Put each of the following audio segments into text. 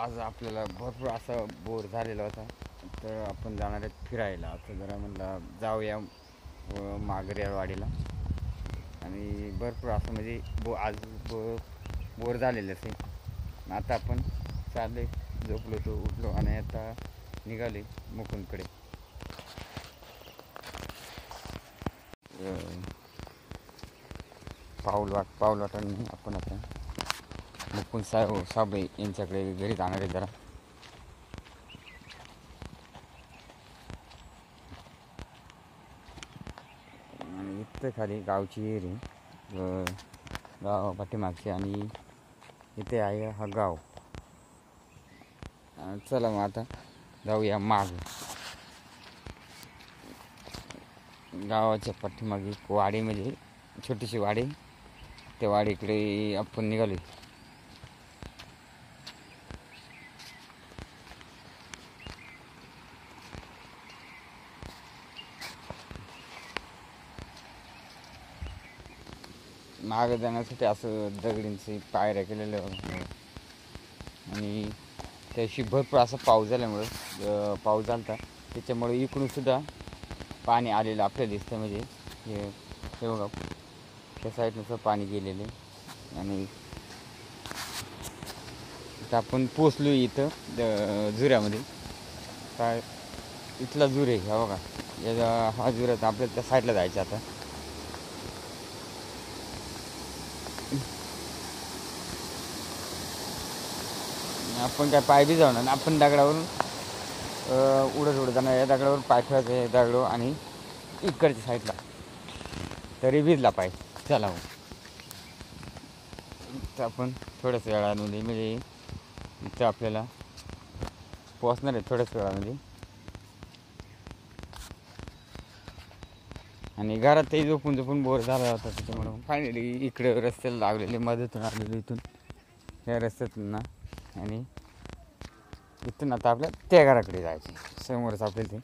आज आपल्याला भरपूर असा बोर झालेला होता, तर आपण जाणार आहेत फिरायला. आता जरा म्हणलं जाऊया मागरेवाडीला. आणि भरपूर असं म्हणजे आज बोर झालेलं असे. आता आपण चालले, झोपलो तो उठलो आणि आता निघाले मुकुंदकडे. पाऊलवाटाने आपण आता मुकुंद साबळे यांच्याकडे घरी जाणार आहे जरा. आणि इथं खाली गावची एरी गाव पाठीमागची आणि इथे आहे हा गाव. चला मग आता जाऊया माग. गावाच्या पाठीमागे वाडी म्हणजे छोटीशी वाडी, त्या वाडीकडे आपण निघालो. मागं जाण्यासाठी असं दगडींचे पायऱ्या केलेल्या आणि त्याशी भरपूर असा पाऊस झाल्यामुळं पाऊस झाला त्याच्यामुळे इकडून सुद्धा पाणी आलेलं आपल्याला दिसतं. म्हणजे हे बघा, त्या साईडनुसार पाणी गेलेलं आहे. आणि आता आपण पोचलो इथं जुऱ्यामध्ये. काय इथला जुर आहे हा बघा, हा जुऱ्यात आपल्याला त्या साईडला जायचं. आता आपण काय पाय बी जाणार, आपण दगडावरून उडत जाणार. या दगडावर पाय ठेवायचं, या दगड आणि इकडच्या साईडला तरी भिजला पाय. चला मग इथं आपण थोड्याच वेळामध्ये म्हणजे इथं आपल्याला पोचणार आहे थोड्याच वेळामध्ये. आणि घरातही झोपून बोर झाला होता, त्याच्यामुळं फायनली इकडे रस्त्याला लागलेले मध्येतून आलेलो इथून या रस्त्यातून ना. आणि इथून आता आपल्या त्या घराकडे जायचे. समोरच आपल्याला ते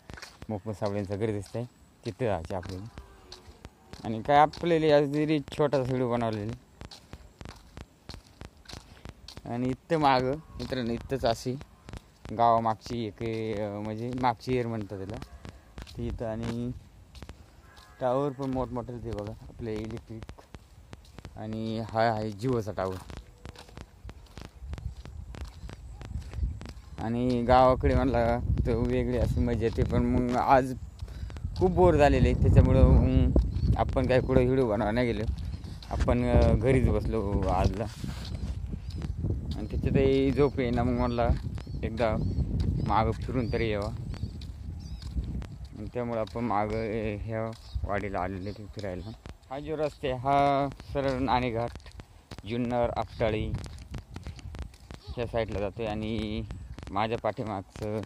मुकुंद साबळेंचं घर दिसतंय, तिथे जायचे आपल्याला. आणि काय आपल्याला जरी छोटासा व्हिडिओ बनवलेली. आणि इथं मागं मित्रांनो इथंच अशी गावामागची एक म्हणजे मागची एअर म्हणतात त्याला ती इथं. आणि टावर पण मोठमोठे ते बघा आपले इलेक्ट्रिक. आणि हा आहे जिओचा टावर. आणि गावाकडे म्हणला तर वेगळी अशी मजा येते. पण मग आज खूप बोर झालेले आहे, त्याच्यामुळं आपण काय कुठं व्हिडिओ बनवा नाही गेलो. आपण घरीच बसलो आजला. आणि त्याच्यातही झोप येईना, मग मला एकदा मागं फिरून तरी यावं. आणि त्यामुळं आपण मागं ह्या वाडीला आलेले ते फिरायला. हा जो रस्ते हा सरळ नाणेघाट, जुन्नर, आपटाळी ह्या साईडला जातो. आणि माझ्या पाठीमागचं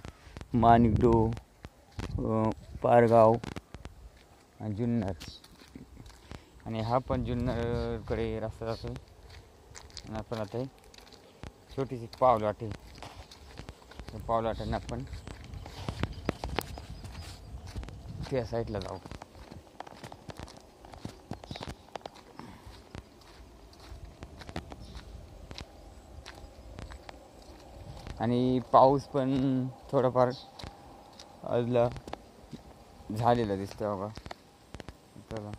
माणिकडो, पारगाव आणि जुन्नर. आणि हा पण जुन्नरकडे रस्ता जातो. आणि आपण आता छोटीशी पावलवाट आहे, पावलवाटाने आपण त्या साईडला जाऊ. आणि पाऊस पण थोडाफार आजला झालेला दिसतो बघा. चला,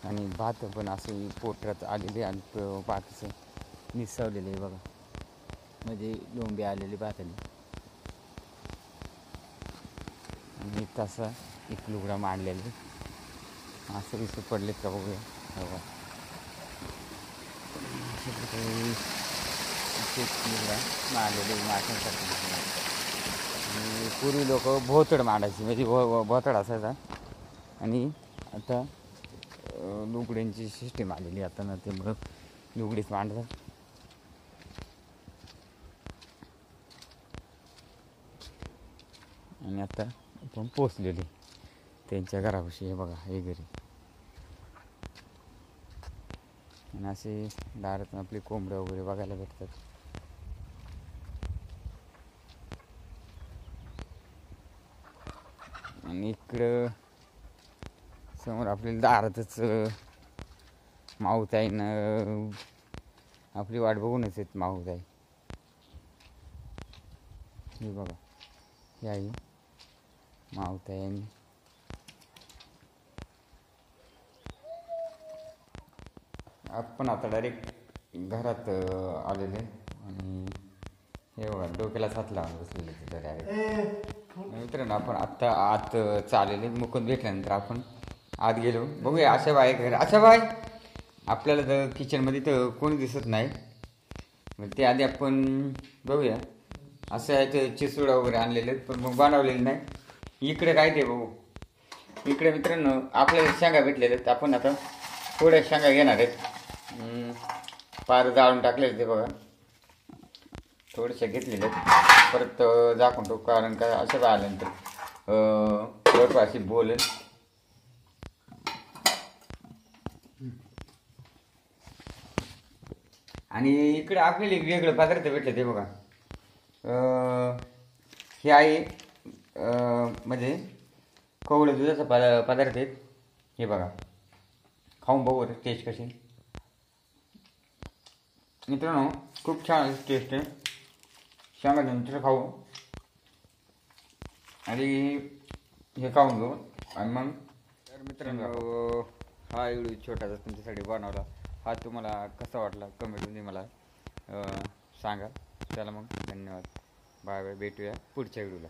आणि भात पण असे पोटरात आलेले आणि भाताचं निसवलेले आहे बघा, म्हणजे लोंबे आलेले भाताने. आणि तसा एक लुगडा मांडलेले असं विसू पडले का बघूया. बघा लुगडा मांडलेले माशांसाठी. आणि पूर्वी लोक भोतड मांडायची, म्हणजे भोतड असायचा. आणि आता लुगड्यांची सिस्टीम आलेली आता ना, त्यामुळं लुगडीच मांडतात. आणि आता आपण पोचलेले त्यांच्या घरापाशी. हे बघा हे घरी. आणि असे दारात आपले कोंबड्या वगैरे बघायला भेटतात. आणि इकडं समोर आपल्याला दारातच माऊताईनं आपली वाट बघूनच येत माहूत आहे. हे बघा, हे आहे माहूत आहे. आणि आपण आता डायरेक्ट घरात आलेले आणि हे बघा डोक्याला साथ लावून बसलेले तिथं डायरेक्ट. मित्रांनो, आपण आत्ता आत चाललेले मुकुंद भेटल्यानंतर आपण आत गेलो. बघूया आशाबाई घर. आशाबाई, आपल्याला तर किचनमध्ये तर कोणी दिसत नाही, मग ते आधी आपण बघूया. असं आहे ते चिसोडा वगैरे आणलेले पण मग बनवलेले नाही. इकडे काय ते बघू, इकडे मित्रांनो आपल्याला शेंगा भेटलेले आहेत. आपण आता थोड्या शेंगा घेणार आहेत. पार जाळून टाकलेले ते बघा, थोडेसे घेतलेले आहेत. परत झाकून ठेवू, कारण काय असं काय आल्यानंतर बरोबर बोलेल. आणि इकडे आपल्याला एक वेगळं पदार्थ भेटलं ते बघा. हे आहे म्हणजे कवळं दुधाचा पदार्थ आहेत. हे बघा, खाऊन बघू टेस्ट कशी. मित्रांनो, खूप छान टेस्ट आहे. सांगा नंतर खाऊ आणि हे खाऊन घेऊ. आणि मग तर मित्रांनो, हा व्हिडिओ छोटासा तुमच्यासाठी बनवला. हा तुम्हाला कसा वाटला कमेंटमध्ये मला सांगा. चला मग, धन्यवाद, बाय बाय, भेटूया पुढच्या व्हिडिओला.